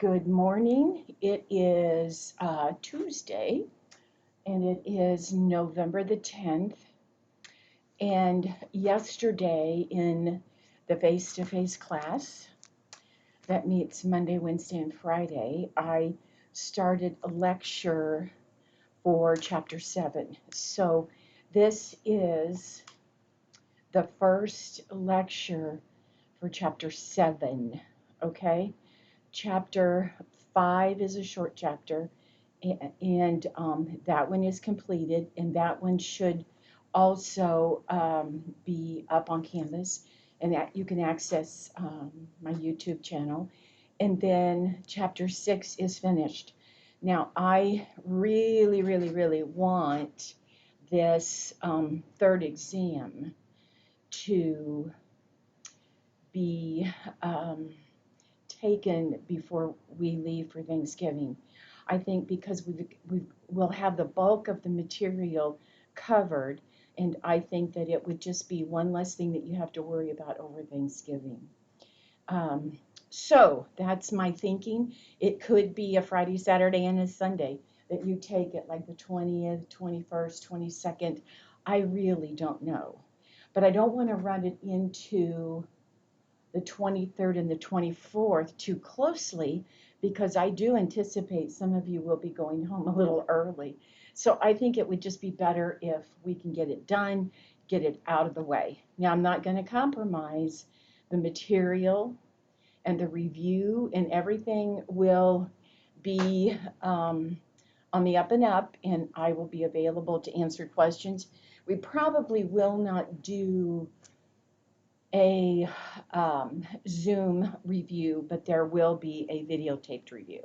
Good morning. It is Tuesday and it is November the 10th. And yesterday in the face-to-face class that meets Monday, Wednesday, and Friday, I started a lecture for Chapter 7. So this is the first lecture for Chapter 7, okay? Chapter 5 is a short chapter, and that one is completed, and that one should also be up on Canvas, and that you can access my YouTube channel. And then Chapter 6 is finished. Now, I really, really, really want this third exam to be taken before we leave for Thanksgiving. I think because we'll have the bulk of the material covered, and I think that it would just be one less thing that you have to worry about over Thanksgiving. So that's my thinking. It could be a Friday, Saturday, and a Sunday that you take it, like the 20th, 21st, 22nd. I really don't know. But I don't want to run it into the 23rd and the 24th too closely, because I do anticipate some of you will be going home a little early. So I think it would just be better if we can get it done, get it out of the way. Now, I'm not going to compromise the material, and the review and everything will be on the up and up, and I will be available to answer questions. We probably will not do a Zoom review, but there will be a videotaped review.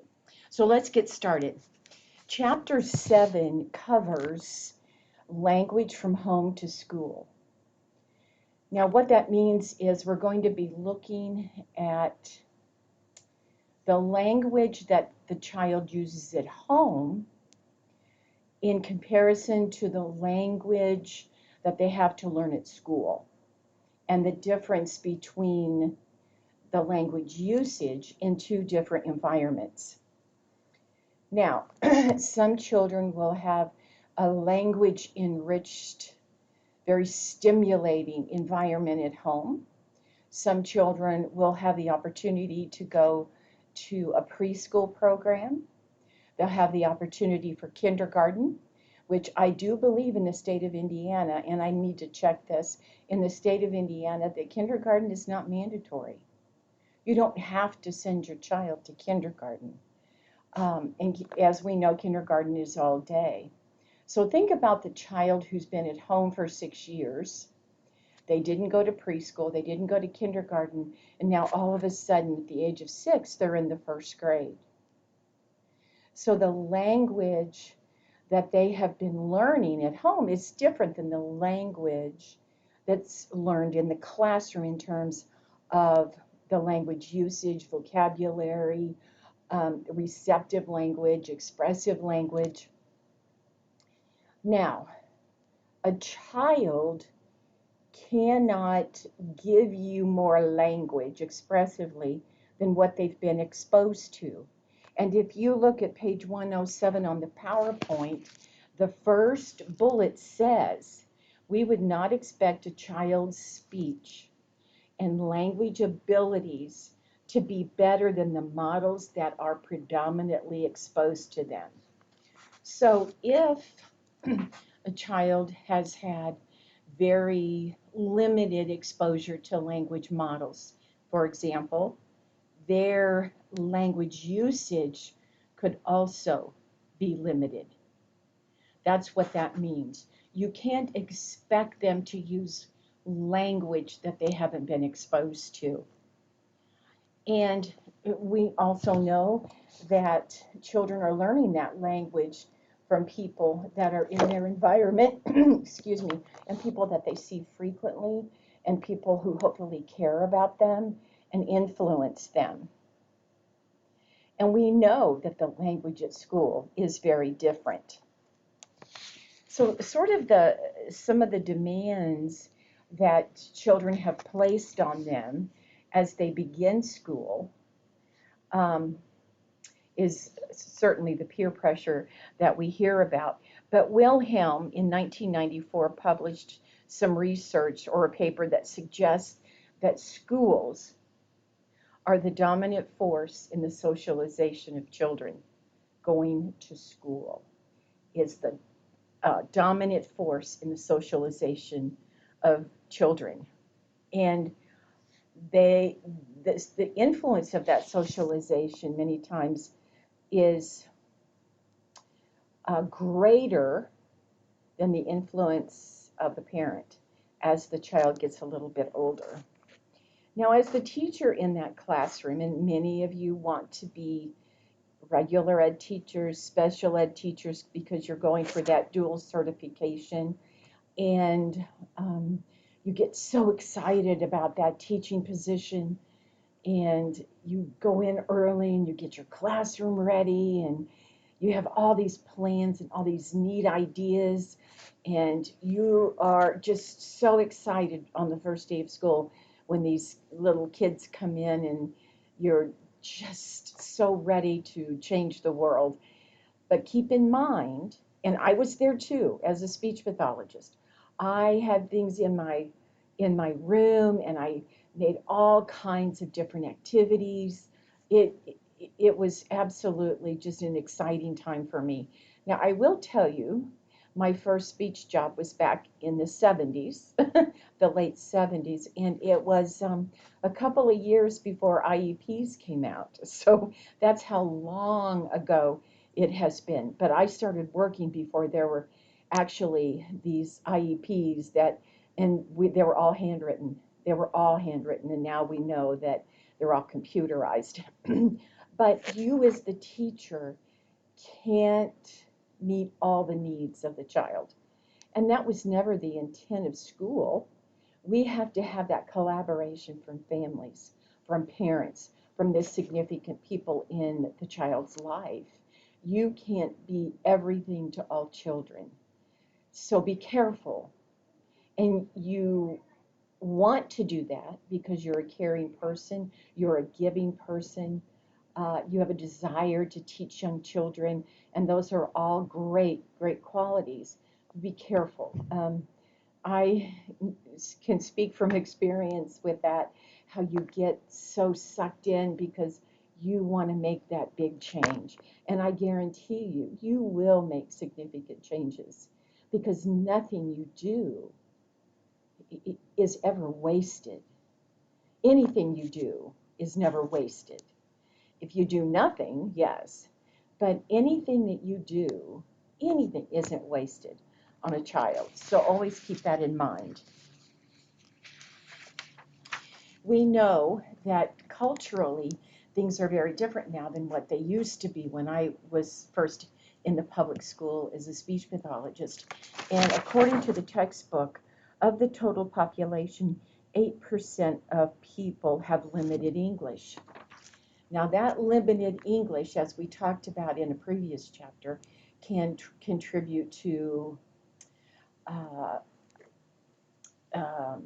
So let's get started. Chapter 7 covers language from home to school. Now, what that means is we're going to be looking at the language that the child uses at home in comparison to the language that they have to learn at school, and the difference between the language usage in two different environments. Now, some children will have a language enriched, very stimulating environment at home. Some children will have the opportunity to go to a preschool program. They'll have the opportunity for kindergarten, which I do believe in the state of Indiana, and I need to check this, in the state of Indiana, that kindergarten is not mandatory. You don't have to send your child to kindergarten. And as we know, kindergarten is all day. So think about the child who's been at home for 6 years. They didn't go to preschool, they didn't go to kindergarten, and now all of a sudden, at the age of 6, they're in the first grade. So the language that they have been learning at home is different than the language that's learned in the classroom in terms of the language usage, vocabulary, receptive language, expressive language. Now, a child cannot give you more language expressively than what they've been exposed to. And if you look at page 107 on the PowerPoint, the first bullet says, we would not expect a child's speech and language abilities to be better than the models that are predominantly exposed to them. So if a child has had very limited exposure to language models, for example, their language usage could also be limited. That's what that means. You can't expect them to use language that they haven't been exposed to. And we also know that children are learning that language from people that are in their environment, excuse me, and people that they see frequently, and people who hopefully care about them and influence them. And we know that the language at school is very different. So sort of some of the demands that children have placed on them as they begin school is certainly the peer pressure that we hear about. But Wilhelm in 1994 published some research or a paper that suggests that schools are the dominant force in the socialization of children. Going to school is the dominant force in the socialization of children. And the influence of that socialization many times is greater than the influence of the parent as the child gets a little bit older. Now, as the teacher in that classroom, and many of you want to be regular ed teachers, special ed teachers, because you're going for that dual certification, and you get so excited about that teaching position, and you go in early and you get your classroom ready, and you have all these plans and all these neat ideas, and you are just so excited on the first day of school when these little kids come in, and you're just so ready to change the world. But keep in mind, and I was there too as a speech pathologist, I had things in my room, and I made all kinds of different activities. It it was absolutely just an exciting time for me. Now, I will tell you, my first speech job was back in the 70s, the late 70s, and it was a couple of years before IEPs came out. So that's how long ago it has been. But I started working before there were actually these IEPs they were all handwritten. They were all handwritten, and now we know that they're all computerized. But you, as the teacher, can't meet all the needs of the child. And that was never the intent of school. We have to have that collaboration from families, from parents, from the significant people in the child's life. You can't be everything to all children. So be careful. And you want to do that because you're a caring person, you're a giving person, you have a desire to teach young children, and those are all great, great qualities. Be careful. I can speak from experience with that, how you get so sucked in because you want to make that big change. And I guarantee you, you will make significant changes because nothing you do is ever wasted. Anything you do is never wasted. If you do nothing, yes, but anything that you do, anything isn't wasted on a child. So always keep that in mind. We know that culturally things are very different now than what they used to be when I was first in the public school as a speech pathologist. And according to the textbook, of the total population, 8% of people have limited English. Now, that limited English, as we talked about in a previous chapter, can contribute to uh, um,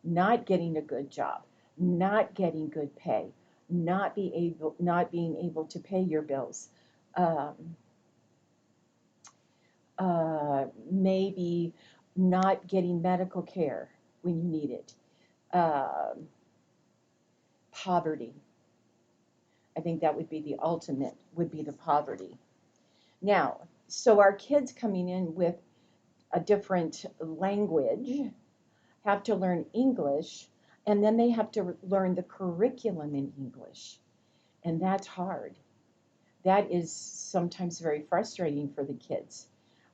not getting a good job, not getting good pay, not being able to pay your bills, um, maybe not getting medical care when you need it, um, poverty. I think that would be the ultimate, would be the poverty. Now, so our kids coming in with a different language have to learn English, and then they have to learn the curriculum in English. And that's hard. That is sometimes very frustrating for the kids,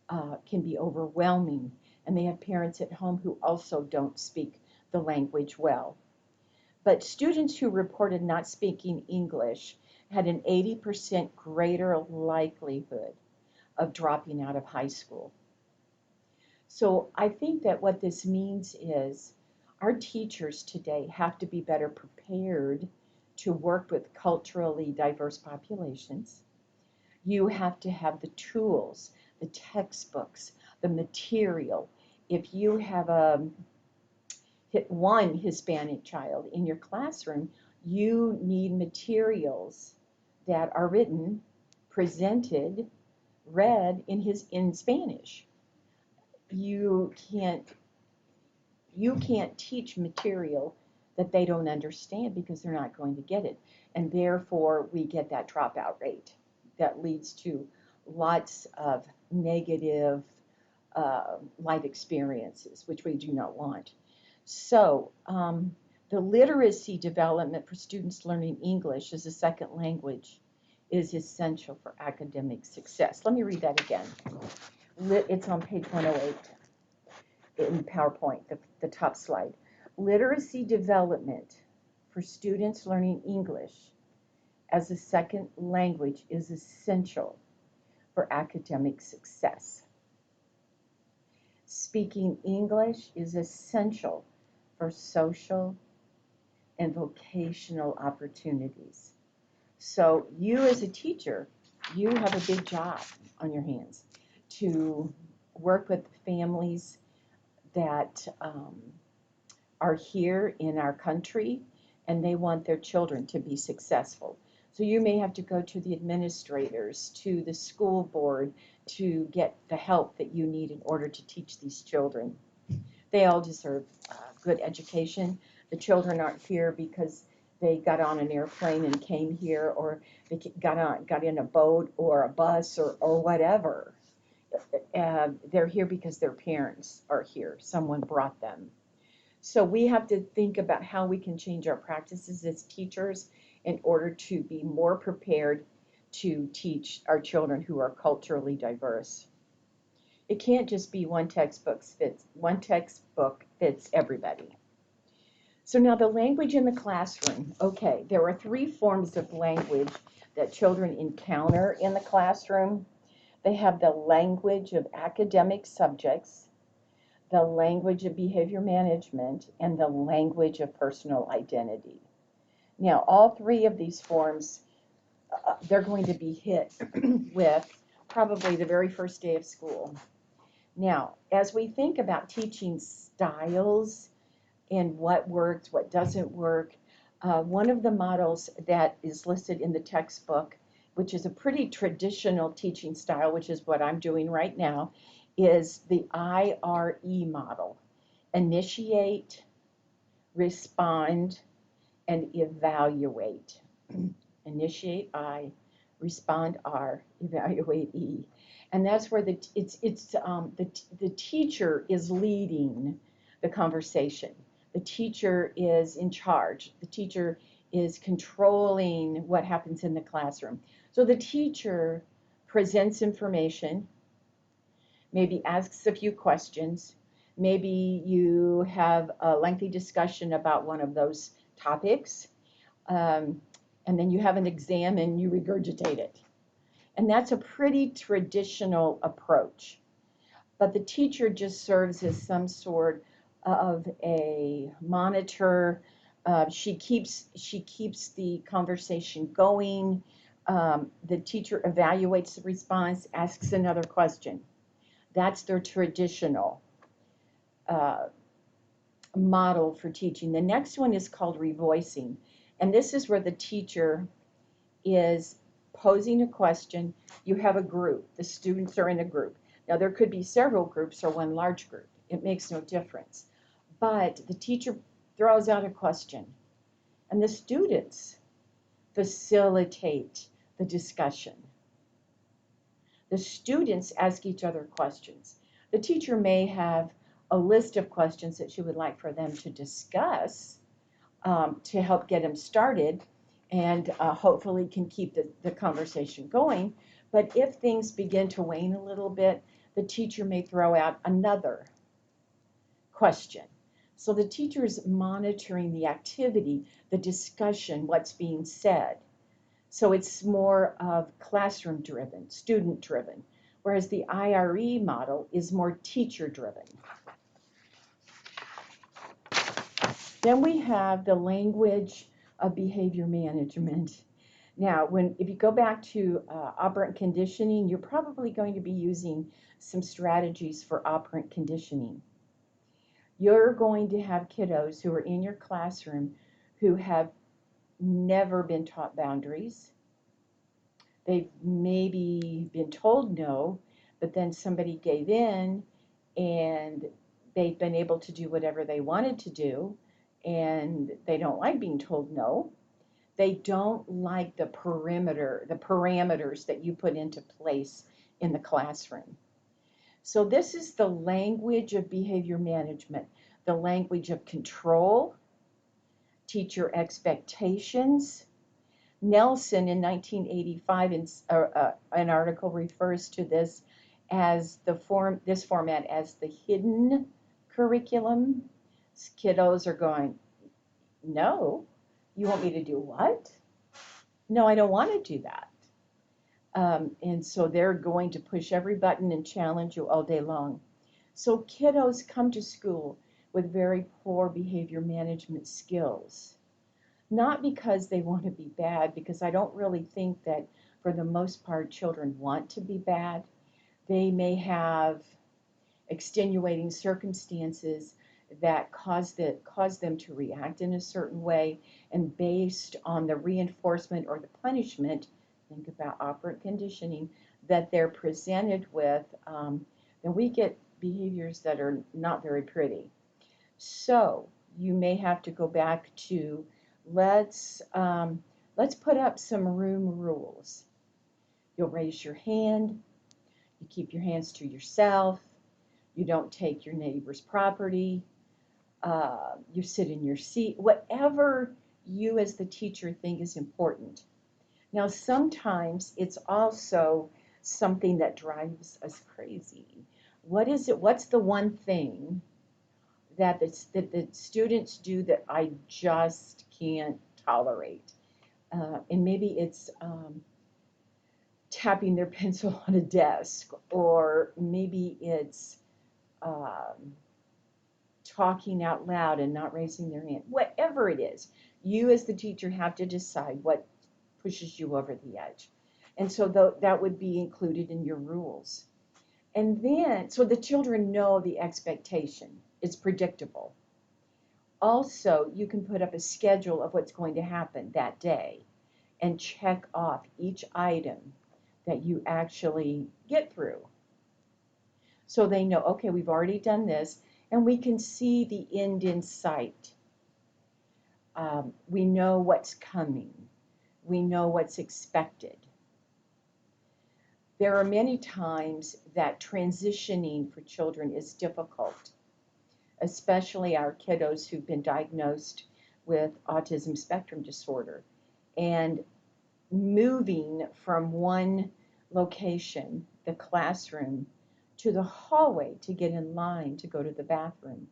can be overwhelming. And they have parents at home who also don't speak the language well. But students who reported not speaking English had an 80% greater likelihood of dropping out of high school. So I think that what this means is our teachers today have to be better prepared to work with culturally diverse populations. You have to have the tools, the textbooks, the material. If you have one Hispanic child in your classroom, you need materials that are written, presented, read in Spanish. You can't you can't teach material that they don't understand because they're not going to get it. And therefore, we get that dropout rate that leads to lots of negative life experiences, which we do not want. So, the literacy development for students learning English as a second language is essential for academic success. Let me read that again. It's on page 108 in PowerPoint, the top slide. Literacy development for students learning English as a second language is essential for academic success. Speaking English is essential for social and vocational opportunities. So you as a teacher, you have a big job on your hands to work with families that are here in our country and they want their children to be successful. So you may have to go to the administrators, to the school board to get the help that you need in order to teach these children. They all deserve good education. The children aren't here because they got on an airplane and came here, or they got in a boat or a bus or whatever. They're here because their parents are here. Someone brought them. So we have to think about how we can change our practices as teachers in order to be more prepared to teach our children who are culturally diverse. It can't just be one textbook fits everybody. So now the language in the classroom. Okay, there are three forms of language that children encounter in the classroom. They have the language of academic subjects, the language of behavior management, and the language of personal identity. Now, all three of these forms, they're going to be hit with probably the very first day of school. Now, as we think about teaching styles and what works, what doesn't work, one of the models that is listed in the textbook, which is a pretty traditional teaching style, which is what I'm doing right now, is the IRE model: initiate, respond, and evaluate. Initiate I, respond R, evaluate E. And that's where the teacher is leading the conversation. The teacher is in charge. The teacher is controlling what happens in the classroom. So the teacher presents information, maybe asks a few questions, maybe you have a lengthy discussion about one of those topics, and then you have an exam and you regurgitate it. And that's a pretty traditional approach. But the teacher just serves as some sort of a monitor. She keeps the conversation going. The teacher evaluates the response, asks another question. That's their traditional model for teaching. The next one is called revoicing. And this is where the teacher is posing a question. You have a group. The students are in a group. Now, there could be several groups or one large group. It makes no difference. But the teacher throws out a question, and the students facilitate the discussion. The students ask each other questions. The teacher may have a list of questions that she would like for them to discuss to help get them started, and hopefully can keep the conversation going. But if things begin to wane a little bit, the teacher may throw out another question. So the teacher is monitoring the activity, the discussion, what's being said. So it's more of classroom driven, student driven, whereas the IRE model is more teacher driven. Then we have the language of behavior management. Now, if you go back to operant conditioning, you're probably going to be using some strategies for operant conditioning. You're going to have kiddos who are in your classroom who have never been taught boundaries. They've maybe been told no, but then somebody gave in and they've been able to do whatever they wanted to do, and they don't like being told no. They don't like the parameters that you put into place in the classroom. So this is the language of behavior management, the language of control, teacher expectations. Nelson in 1985, an article refers to this as this format as the hidden curriculum. Kiddos are going, no, you want me to do what? No, I don't want to do that. And so they're going to push every button and challenge you all day long. So kiddos come to school with very poor behavior management skills. Not because they want to be bad, because I don't really think that for the most part children want to be bad. They may have extenuating circumstances that cause them to react in a certain way, and based on the reinforcement or the punishment, think about operant conditioning, that they're presented with, then we get behaviors that are not very pretty. So you may have to go back to let's put up some room rules. You'll raise your hand. You keep your hands to yourself. You don't take your neighbor's property. You sit in your seat. Whatever you as the teacher think is important. Now, sometimes it's also something that drives us crazy. What is it? What's the one thing that the students do that I just can't tolerate? And maybe it's tapping their pencil on a desk, or maybe it's talking out loud and not raising their hand. Whatever it is, you as the teacher have to decide what pushes you over the edge. And so that would be included in your rules. And then, so the children know the expectation. It's predictable. Also, you can put up a schedule of what's going to happen that day and check off each item that you actually get through. So they know, okay, we've already done this, and we can see the end in sight. We know what's coming. We know what's expected. There are many times that transitioning for children is difficult, especially our kiddos who've been diagnosed with autism spectrum disorder. And moving from one location, the classroom, to the hallway to get in line to go to the bathroom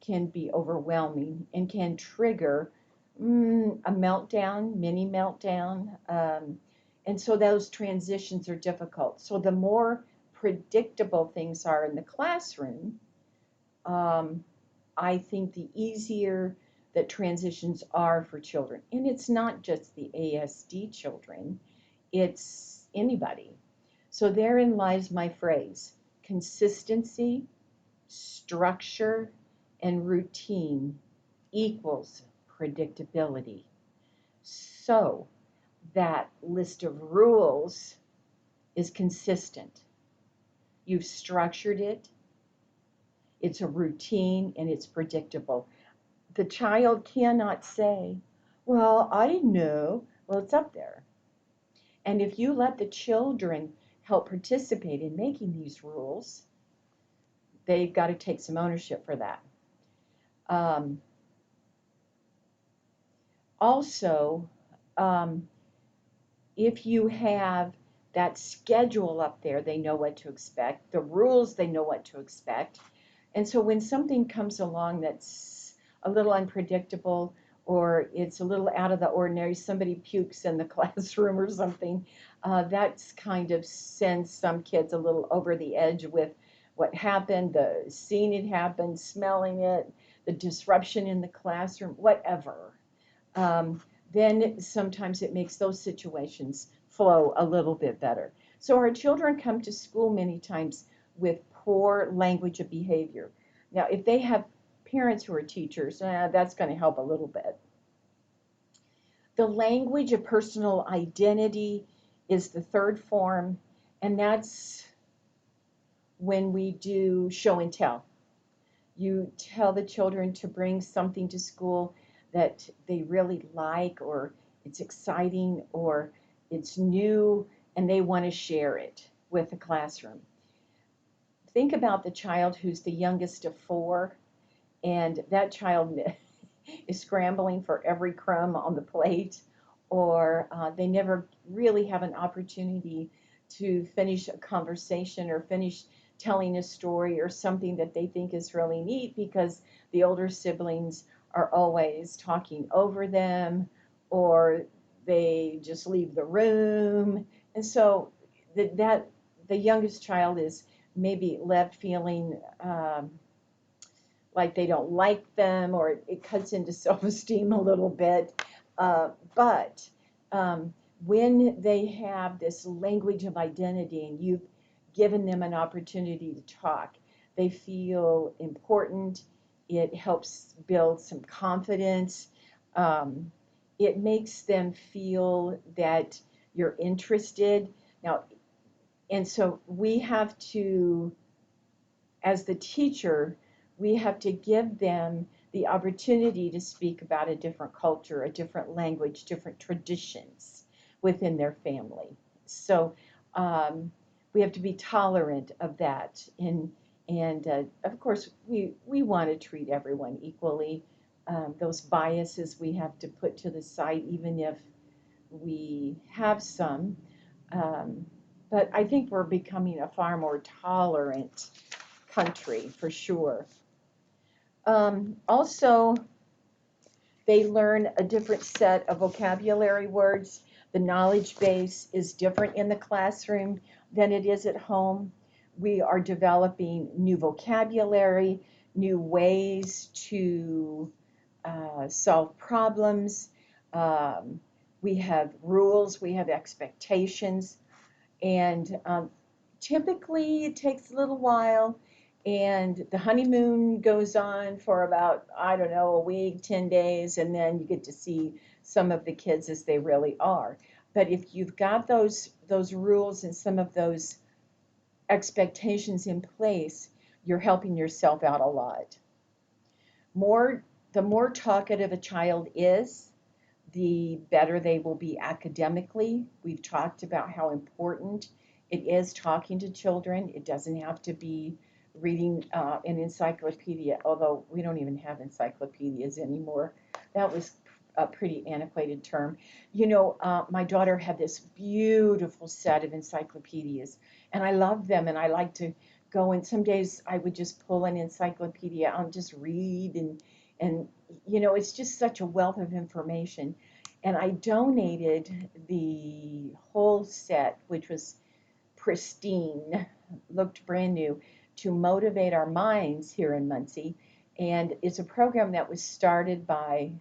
can be overwhelming and can trigger a meltdown, mini meltdown. And so those transitions are difficult. So the more predictable things are in the classroom, I think the easier that transitions are for children. And it's not just the ASD children, it's anybody. So therein lies my phrase: consistency, structure, and routine equals predictability. So that list of rules is consistent. You've structured it, it's a routine, and it's predictable. The child cannot say, well, I didn't know. Well, it's up there. And if you let the children help participate in making these rules, they've got to take some ownership for that. Also, if you have that schedule up there, they know what to expect. The rules, they know what to expect. And so when something comes along that's a little unpredictable, or it's a little out of the ordinary, somebody pukes in the classroom or something, that's kind of sends some kids a little over the edge with what happened, the seeing it happen, smelling it, the disruption in the classroom, whatever. Then sometimes it makes those situations flow a little bit better. So our children come to school many times with poor language of behavior. Now, if they have parents who are teachers, that's going to help a little bit. The language of personal identity is the third form, and that's when we do show and tell. You tell the children to bring something to school that they really like, or it's exciting, or it's new, and they want to share it with the classroom. Think about the child who's the youngest of four, and that child is scrambling for every crumb on the plate, or they never really have an opportunity to finish a conversation or finish telling a story or something that they think is really neat because the older siblings are always talking over them, or they just leave the room. And so that the youngest child is maybe left feeling like they don't like them, or it cuts into self-esteem a little bit. But when they have this language of identity and you've given them an opportunity to talk, they feel important. It helps build some confidence. Um, it makes them feel that you're interested. Now, and so we have to, as the teacher, we have to give them the opportunity to speak about a different culture, a different language, different traditions within their family. So we have to be tolerant of that. And of course, we want to treat everyone equally. Those biases we have to put to the side, even if we have some. Um, but I think we're becoming a far more tolerant country for sure. Also, they learn a different set of vocabulary words. The knowledge base is different in the classroom than it is at home. We are developing new vocabulary, new ways to solve problems. Um, we have rules, we have expectations, and typically it takes a little while, and the honeymoon goes on for about, I don't know, a week, 10 days, and then you get to see some of the kids as they really are. But if you've got those rules and some of those expectations in place, you're helping yourself out a lot. More the more talkative a child is, the better they will be academically. We've talked about how important it is talking to children. It doesn't have to be reading an encyclopedia, although we don't even have encyclopedias anymore. That was a pretty antiquated term. You know, my daughter had this beautiful set of encyclopedias, and I love them, and I like to go, and some days I would just pull an encyclopedia out and just read, and you know, it's just such a wealth of information. And I donated the whole set, which was pristine, looked brand new, to Motivate Our Minds here in Muncie. And it's a program that was started by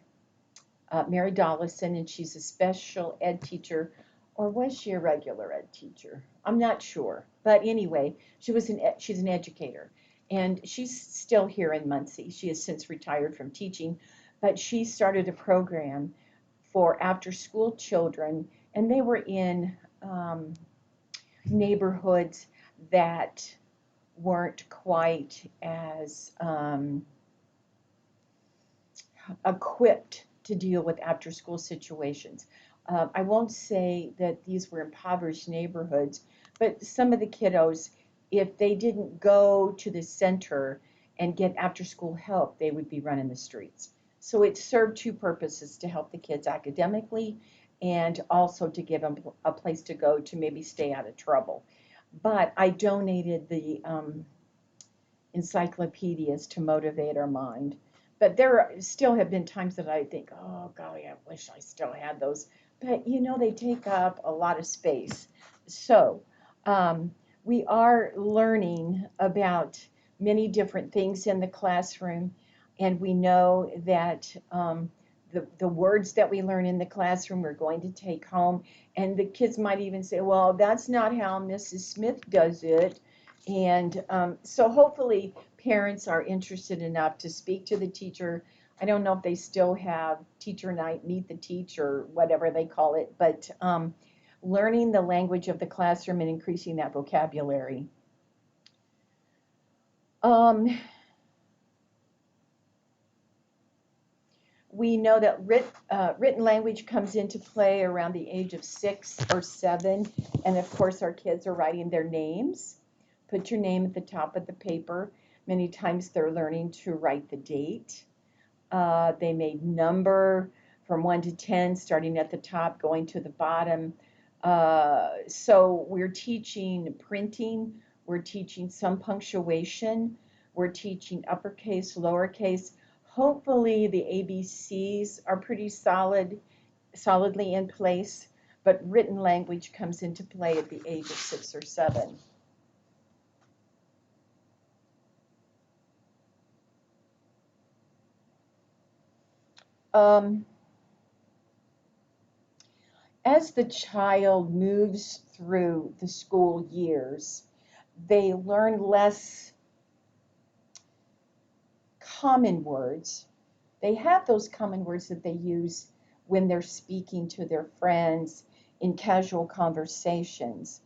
Mary Dollison, and she's a special ed teacher, or was she a regular ed teacher? I'm not sure. But anyway, she's an educator, and she's still here in Muncie. She has since retired from teaching, but she started a program for after school children, and they were in neighborhoods that weren't quite as equipped to deal with after school situations. I won't say that these were impoverished neighborhoods, but some of the kiddos, if they didn't go to the center and get after school help, they would be running the streets. So it served two purposes: to help the kids academically and also to give them a place to go to maybe stay out of trouble. But I donated the encyclopedias to Motivate Our Mind. But there still have been times that I think, oh, golly, I wish I still had those. But, you know, they take up a lot of space. So um, we are learning about many different things in the classroom, and we know that the words that we learn in the classroom we're going to take home. And the kids might even say, well, that's not how Mrs. Smith does it. And so hopefully parents are interested enough to speak to the teacher. I don't know if they still have teacher night, meet the teacher, whatever they call it, but learning the language of the classroom and increasing that vocabulary. We know that written language comes into play around the age of 6 or 7, and of course our kids are writing their names. Put your name at the top of the paper. Many times they're learning to write the date. They may number from 1 to 10, starting at the top, going to the bottom. So we're teaching printing, we're teaching some punctuation, we're teaching uppercase, lowercase. Hopefully the ABCs are pretty solidly in place, but written language comes into play at the age of 6 or 7. As the child moves through the school years, they learn less common words. They have those common words that they use when they're speaking to their friends in casual conversations,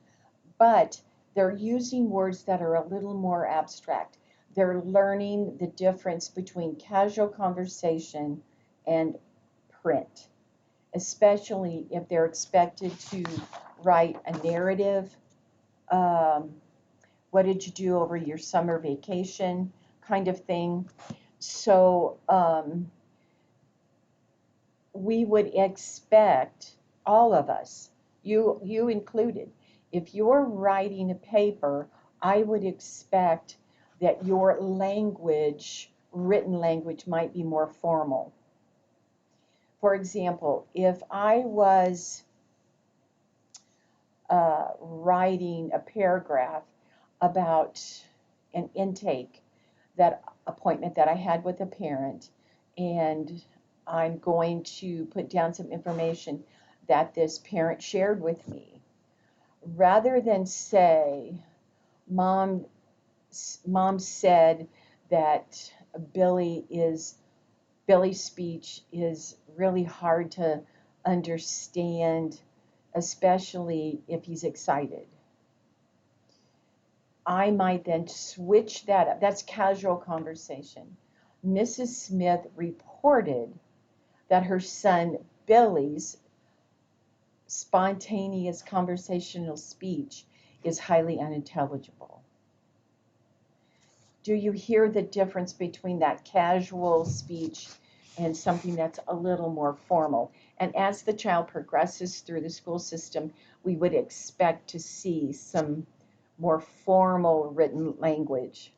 but they're using words that are a little more abstract. They're learning the difference between casual conversation and print, especially if they're expected to write a narrative. What did you do over your summer vacation kind of thing. So we would expect, all of us, you included, if you're writing a paper, I would expect that your language, written language, might be more formal. For example, if I was writing a paragraph about an intake, that appointment that I had with a parent, and I'm going to put down some information that this parent shared with me, rather than say, mom said that Billy's speech is really hard to understand, especially if he's excited. I might then switch that up. That's casual conversation. Mrs. Smith reported that her son Billy's spontaneous conversational speech is highly unintelligible. Do you hear the difference between that casual speech and something that's a little more formal? And as the child progresses through the school system, we would expect to see some more formal written language.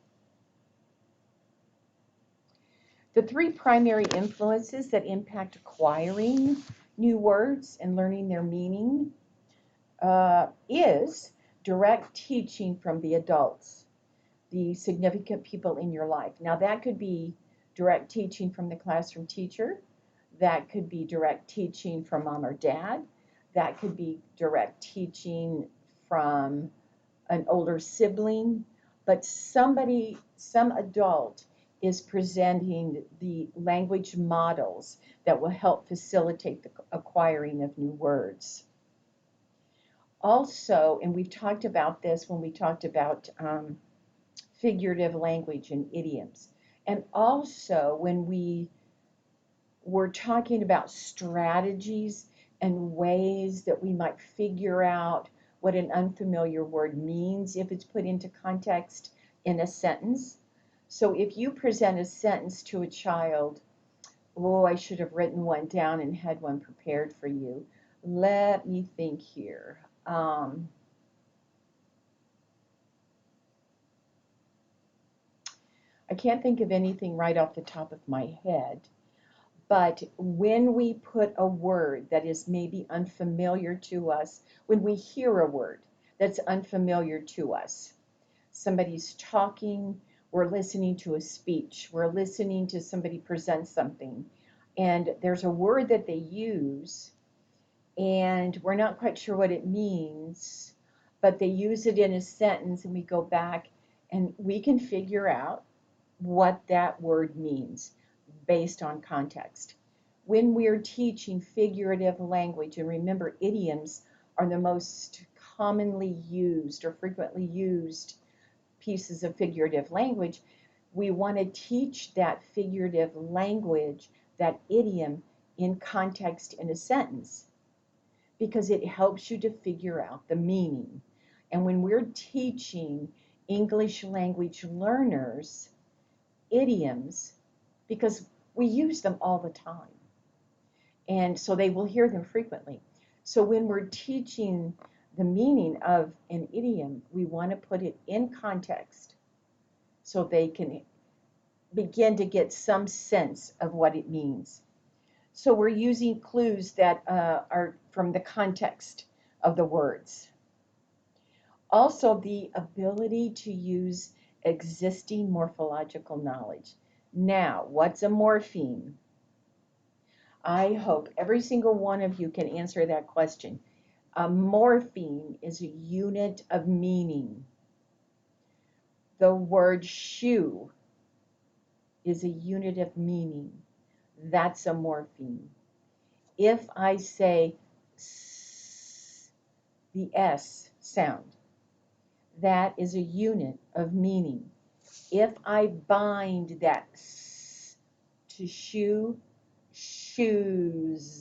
The 3 primary influences that impact acquiring new words and learning their meaning is direct teaching from the adults, the significant people in your life. Now that could be direct teaching from the classroom teacher, that could be direct teaching from mom or dad, that could be direct teaching from an older sibling, but some adult is presenting the language models that will help facilitate the acquiring of new words. Also, and we've talked about this when we talked about figurative language and idioms, and also when we were talking about strategies and ways that we might figure out what an unfamiliar word means if it's put into context in a sentence. So if you present a sentence to a child, oh, I should have written one down and had one prepared for you. Let me think here. I can't think of anything right off the top of my head. But when we put a word that is maybe unfamiliar to us, when we hear a word that's unfamiliar to us, somebody's talking, we're listening to a speech, we're listening to somebody present something, and there's a word that they use, and we're not quite sure what it means, but they use it in a sentence, and we go back and we can figure out what that word means based on context. When we're teaching figurative language, and remember, idioms are the most commonly used or frequently used pieces of figurative language, we want to teach that figurative language, that idiom, in context in a sentence, because it helps you to figure out the meaning. And when we're teaching English language learners idioms, because we use them all the time, and so they will hear them frequently. So when we're teaching the meaning of an idiom, we want to put it in context so they can begin to get some sense of what it means. So we're using clues that are from the context of the words. Also, the ability to use existing morphological knowledge. Now, what's a morpheme? I hope every single one of you can answer that question. A morpheme is a unit of meaning. The word shoe is a unit of meaning. That's a morpheme. If I say the S sound, that is a unit of meaning. If I bind that S to shoe, shoes,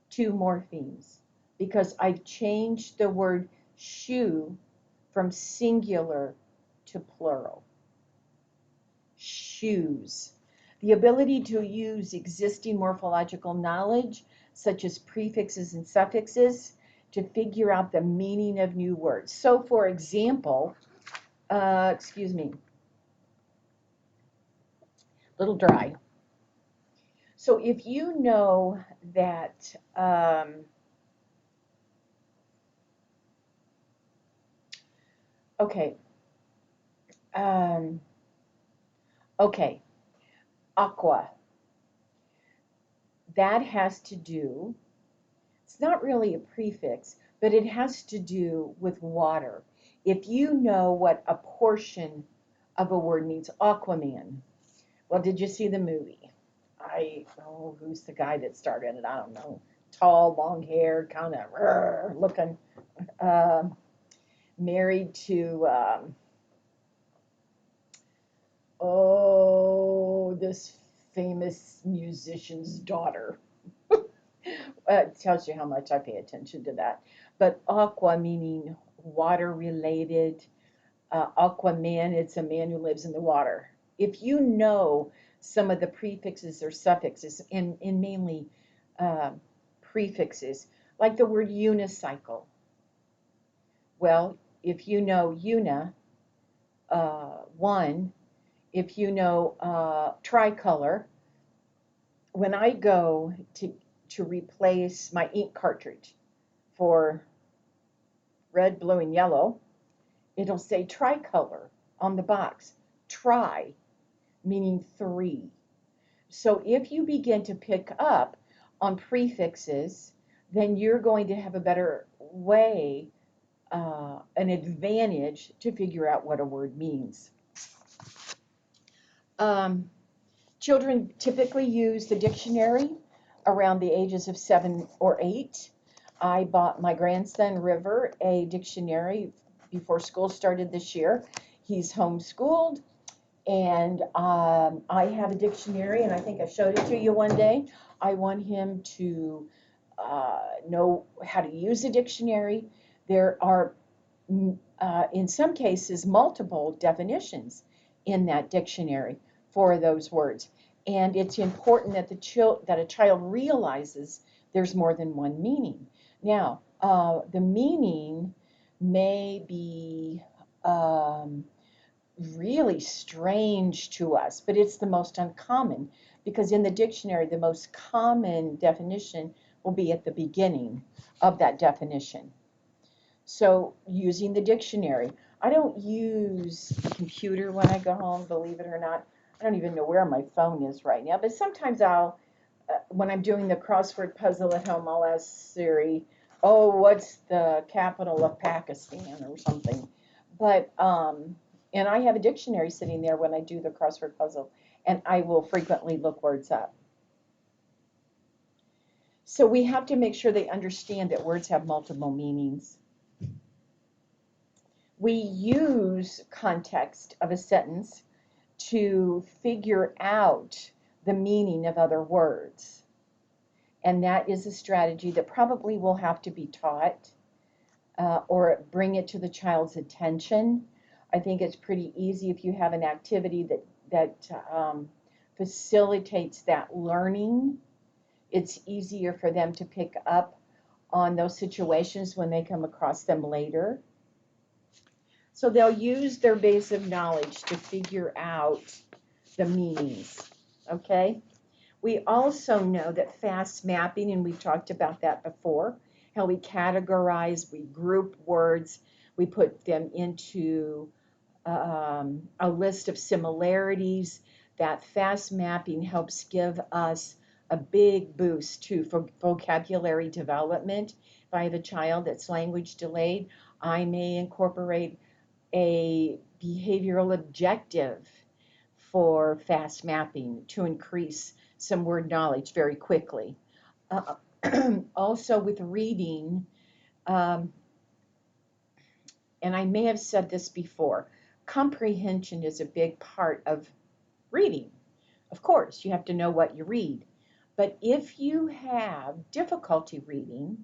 two morphemes, because I've changed the word shoe from singular to plural. Shoes. The ability to use existing morphological knowledge, such as prefixes and suffixes, to figure out the meaning of new words. So, for example, excuse me, little dry. So if you know that, okay, um, okay, aqua, that has to do, it's not really a prefix, but it has to do with water. If you know what a portion of a word means, Aquaman. Well, did you see the movie? Who's the guy that started it? I don't know. Tall, long hair, kind of looking, uh, married to, this famous musician's daughter. It tells you how much I pay attention to that. But aqua meaning water related. Aquaman, it's a man who lives in the water. If you know some of the prefixes or suffixes, and mainly uh, prefixes, like the word unicycle. Well, if you know una, one, if you know tricolor, when I go to replace my ink cartridge for red, blue, and yellow, it'll say tricolor on the box. Tri, meaning three. So if you begin to pick up on prefixes, then you're going to have a better way, an advantage to figure out what a word means. Children typically use the dictionary around the ages of 7 or 8. I bought my grandson River a dictionary before school started this year. He's homeschooled, and I have a dictionary, and I think I showed it to you one day. I want him to know how to use a dictionary. There are, in some cases, multiple definitions in that dictionary for those words. And it's important that that a child realizes there's more than one meaning. Now, the meaning may be really strange to us, but it's the most uncommon, because in the dictionary, the most common definition will be at the beginning of that definition. So using the dictionary, I don't use the computer when I go home, believe it or not. I don't even know where my phone is right now, but sometimes when I'm doing the crossword puzzle at home, I'll ask Siri, oh, what's the capital of Pakistan or something. But, and I have a dictionary sitting there when I do the crossword puzzle, and I will frequently look words up. So we have to make sure they understand that words have multiple meanings. We use context of a sentence to figure out the meaning of other words. And that is a strategy that probably will have to be taught or bring it to the child's attention. I think it's pretty easy if you have an activity that facilitates that learning. It's easier for them to pick up on those situations when they come across them later. So they'll use their base of knowledge to figure out the meanings, okay? We also know that fast mapping, and we've talked about that before, how we categorize, we group words, we put them into a list of similarities. That fast mapping helps give us a big boost to vocabulary development. If I have a child that's language delayed, I may incorporate a behavioral objective for fast mapping to increase some word knowledge very quickly. Also with reading, and I may have said this before, comprehension is a big part of reading. Of course, you have to know what you read. But if you have difficulty reading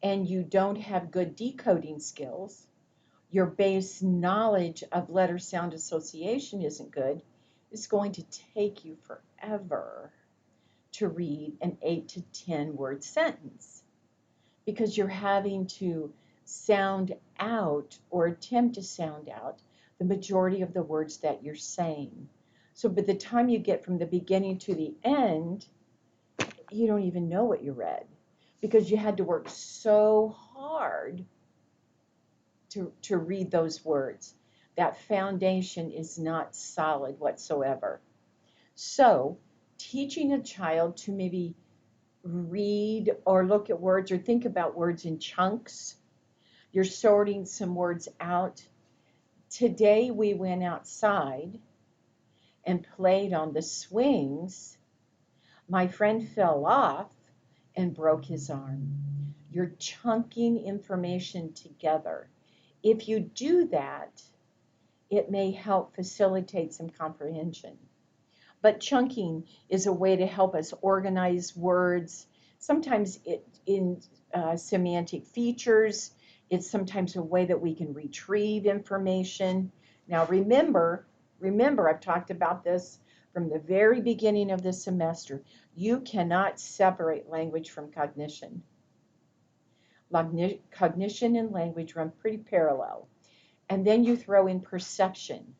and you don't have good decoding skills, your base knowledge of letter sound association isn't good, it's going to take you forever to read an 8 to 10 word sentence because you're having to sound out or attempt to sound out the majority of the words that you're saying. So by the time you get from the beginning to the end, you don't even know what you read because you had to work so hard to read those words. That foundation is not solid whatsoever. So teaching a child to maybe read or look at words or think about words in chunks. You're sorting some words out. Today we went outside and played on the swings. My friend fell off and broke his arm. You're chunking information together. If you do that, it may help facilitate some comprehension. But chunking is a way to help us organize words. Sometimes in semantic features, it's sometimes a way that we can retrieve information. Now remember, I've talked about this from the very beginning of this semester. You cannot separate language from cognition. Cognition and language run pretty parallel. And then you throw in perception.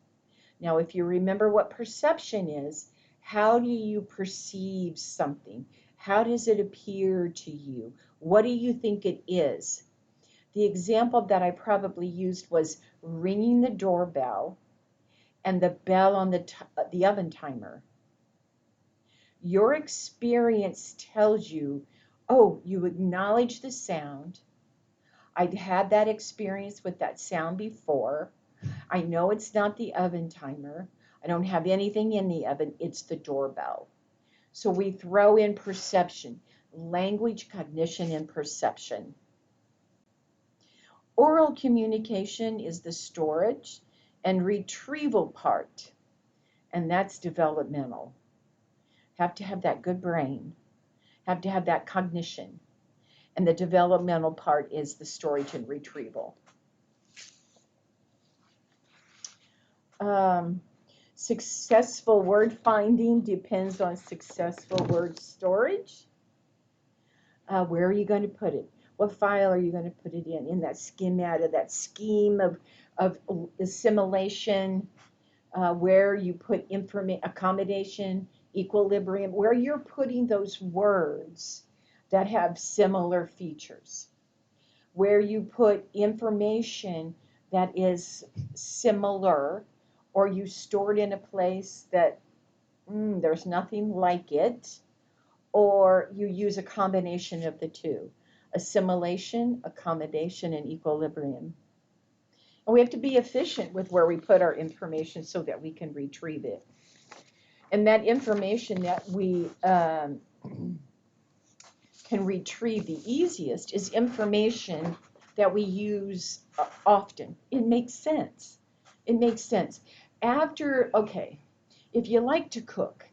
Now, if you remember what perception is, how do you perceive something? How does it appear to you? What do you think it is? The example that I probably used was ringing the doorbell and the bell on the oven timer. Your experience tells you, oh, you acknowledge the sound. I'd had that experience with that sound before. I know it's not the oven timer. I don't have anything in the oven. It's the doorbell. So we throw in perception, language, cognition, and perception. Oral communication is the storage and retrieval part, and that's developmental. Have to have that good brain, have to have that cognition, and the developmental part is the storage and retrieval. Successful word finding depends on successful word storage. Where are you going to put it? What file are you going to put it in? In that schemata, that scheme of assimilation, where you put accommodation, equilibrium, where you're putting those words that have similar features, where you put information that is similar, or you store it in a place that there's nothing like it, or you use a combination of the two, assimilation, accommodation, and equilibrium. And we have to be efficient with where we put our information so that we can retrieve it. And that information that we can retrieve the easiest is information that we use often. It makes sense. It makes sense. Okay, if you like to cook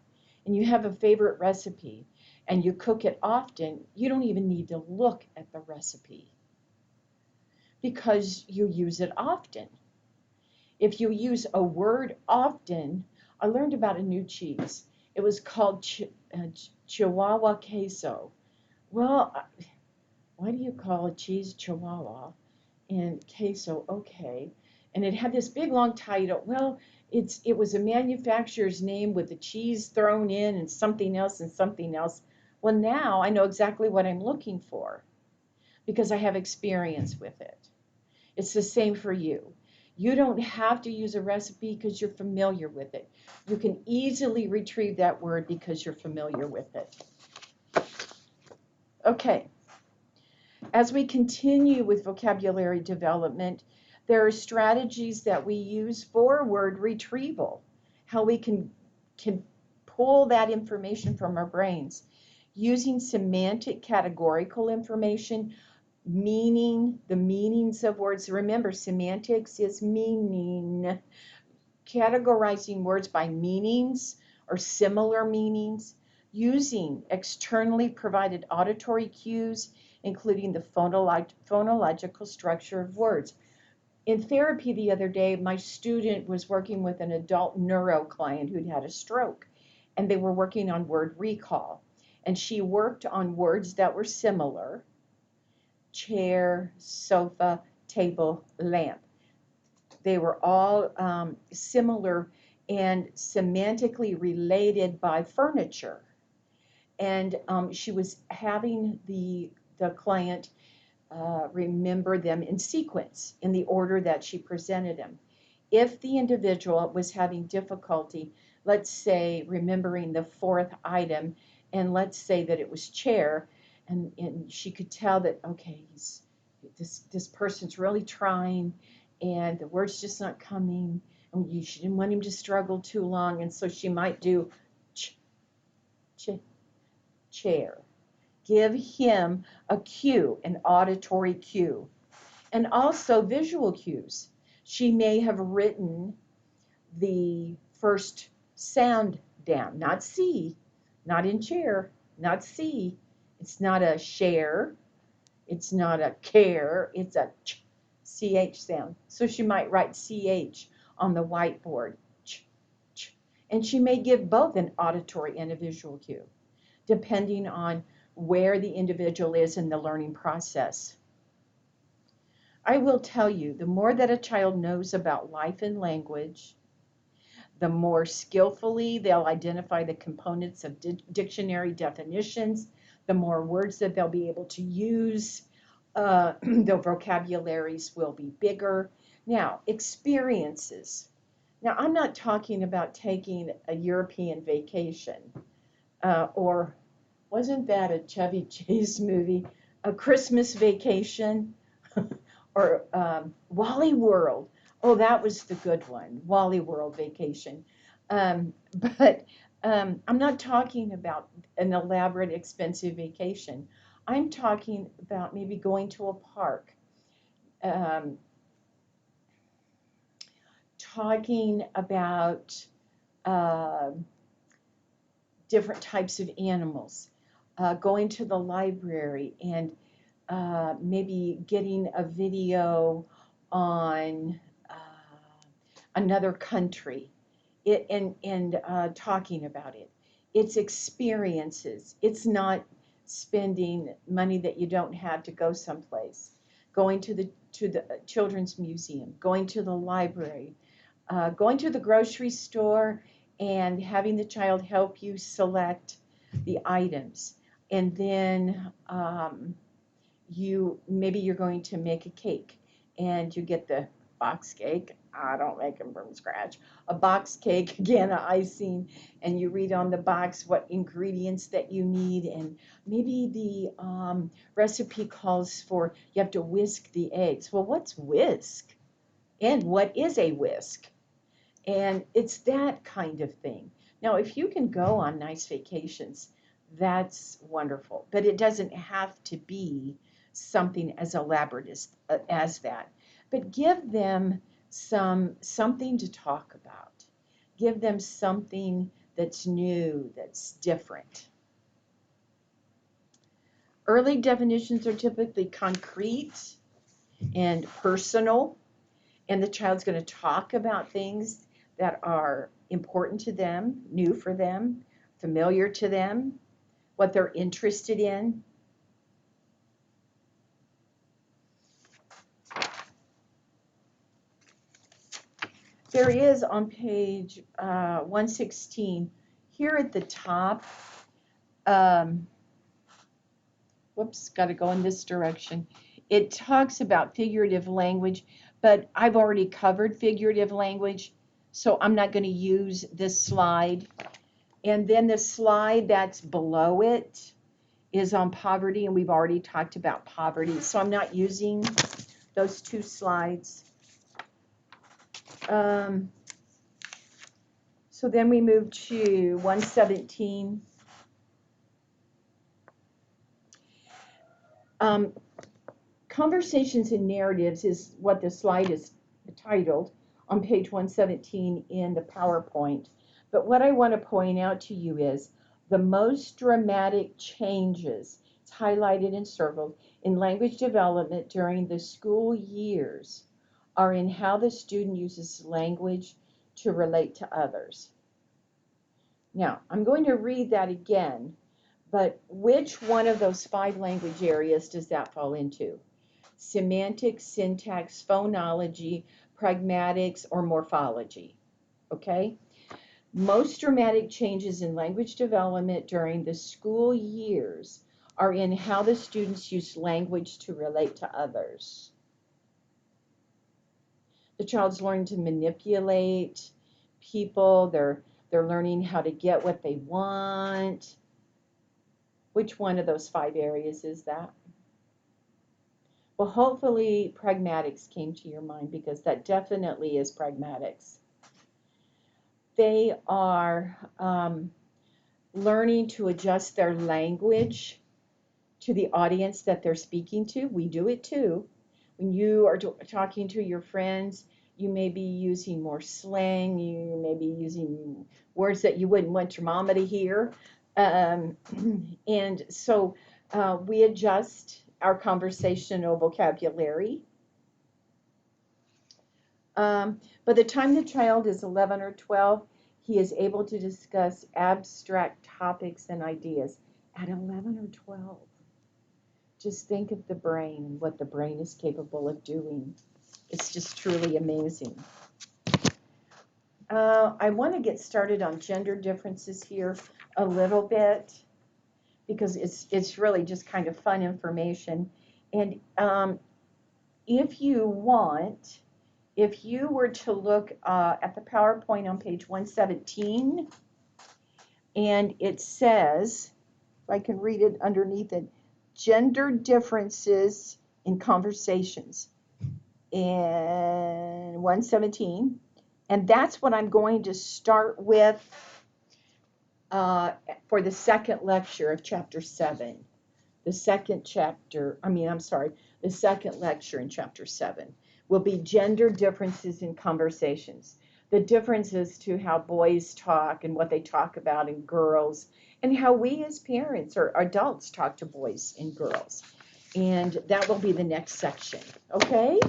and you have a favorite recipe and you cook it often, you don't even need to look at the recipe because you use it often. If you use a word often, I learned about a new cheese. It was called Chihuahua queso. Well, why do you call a cheese Chihuahua and queso? Okay. And it had this big long title. Well, it was a manufacturer's name with the cheese thrown in and something else and something else. Well, now I know exactly what I'm looking for because I have experience with it. It's the same for you. You don't have to use a recipe because you're familiar with it. You can easily retrieve that word because you're familiar with it. Okay. As we continue with vocabulary development, there are strategies that we use for word retrieval, how we can pull that information from our brains using semantic categorical information, meaning, the meanings of words. Remember, semantics is meaning, categorizing words by meanings or similar meanings, using externally provided auditory cues, including the phonological structure of words. In therapy the other day, my student was working with an adult neuro client who'd had a stroke, and they were working on word recall. And she worked on words that were similar: chair, sofa, table, lamp. They were all similar and semantically related by furniture. And she was having the client remember them in sequence, in the order that she presented them. If the individual was having difficulty, let's say, remembering the fourth item, and let's say that it was chair, and she could tell that, okay, this person's really trying, and the word's just not coming, and she didn't want him to struggle too long, and so she might do chair. Give him a cue, an auditory cue, and also visual cues. She may have written the first sound down, not C, not in chair, not C. It's not a share, it's not a care, it's a CH sound. So she might write CH on the whiteboard. And she may give both an auditory and a visual cue, depending on where the individual is in the learning process. I will tell you, the more that a child knows about life and language, the more skillfully they'll identify the components of dictionary definitions, the more words that they'll be able to use, their vocabularies will be bigger. Now, experiences. Now, I'm not talking about taking a European vacation, or wasn't that a Chevy Chase movie, A Christmas Vacation, or Wally World. Oh, that was the good one, Wally World Vacation. But I'm not talking about an elaborate, expensive vacation. I'm talking about maybe going to a park, talking about uh, different types of animals, going to the library, and maybe getting a video on another country, and talking about it. It's experiences. It's not spending money that you don't have to go someplace. Going to the children's museum, going to the library, going to the grocery store, and having the child help you select the items, and then maybe you're going to make a cake, and you get the box cake. I don't make them from scratch. A box cake, again, icing, and you read on the box what ingredients that you need, and maybe the recipe calls for you have to whisk the eggs. Well, what's whisk? And what is a whisk? And it's that kind of thing. Now, if you can go on nice vacations, That's wonderful. But it doesn't have to be something as elaborate as that. But give them something to talk about. Give them something that's new, that's different. Early definitions are typically concrete and personal, and the child's going to talk about things that are important to them, new for them, familiar to them, what they're interested in. There is on page 116, here at the top, whoops, got to go in this direction. It talks about figurative language, but I've already covered figurative language, so I'm not going to use this slide. And then the slide that's below it is on poverty, and we've already talked about poverty, so I'm not using those two slides. So then we move to 117. Conversations and narratives is what the slide is titled on page 117 in the PowerPoint. But what I want to point out to you is the most dramatic changes, it's highlighted and circled, in language development during the school years are in how the student uses language to relate to others. Now, I'm going to read that again, but which one of those 5 language areas does that fall into? Semantics, syntax, phonology, pragmatics, or morphology? Okay? Most dramatic changes in language development during the school years are in how the students use language to relate to others. The child's learning to manipulate people, they're learning how to get what they want. Which one of those 5 areas is that? Well, hopefully pragmatics came to your mind, because that definitely is pragmatics. They are learning to adjust their language to the audience that they're speaking to. We do it too. When you are talking to your friends, you may be using more slang, you may be using words that you wouldn't want your mama to hear. And so we adjust our conversational vocabulary. By the time the child is 11 or 12, he is able to discuss abstract topics and ideas. At 11 or 12, just think of the brain and what the brain is capable of doing. It's just truly amazing. I want to get started on gender differences here a little bit, because it's really just kind of fun information. And if you want, if you were to look at the PowerPoint on page 117, and it says, if I can read it underneath it, gender differences in conversations in 117, and that's what I'm going to start with for the second lecture of chapter 7. The second lecture in chapter 7 will be gender differences in conversations. The differences to how boys talk and what they talk about, and girls, and how we as parents or adults talk to boys and girls. And that will be the next section. Okay?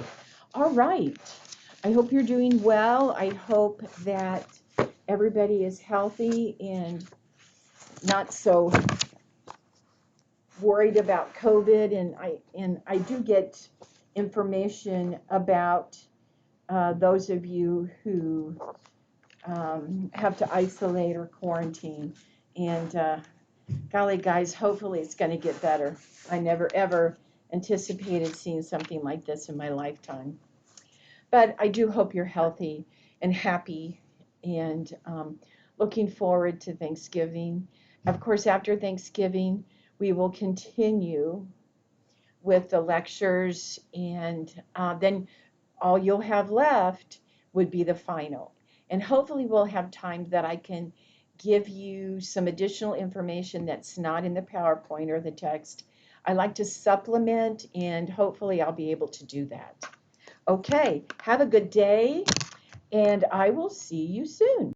All right. I hope you're doing well. I hope that everybody is healthy and not so worried about COVID. And I do get information about those of you who have to isolate or quarantine. And golly, guys, hopefully it's going to get better. I never, ever anticipated seeing something like this in my lifetime. But I do hope you're healthy and happy, and looking forward to Thanksgiving. Of course, after Thanksgiving, we will continue with the lectures, and then all you'll have left would be the final. And hopefully we'll have time that I can give you some additional information that's not in the PowerPoint or the text. I like to supplement, and hopefully I'll be able to do that. Okay, have a good day, and I will see you soon.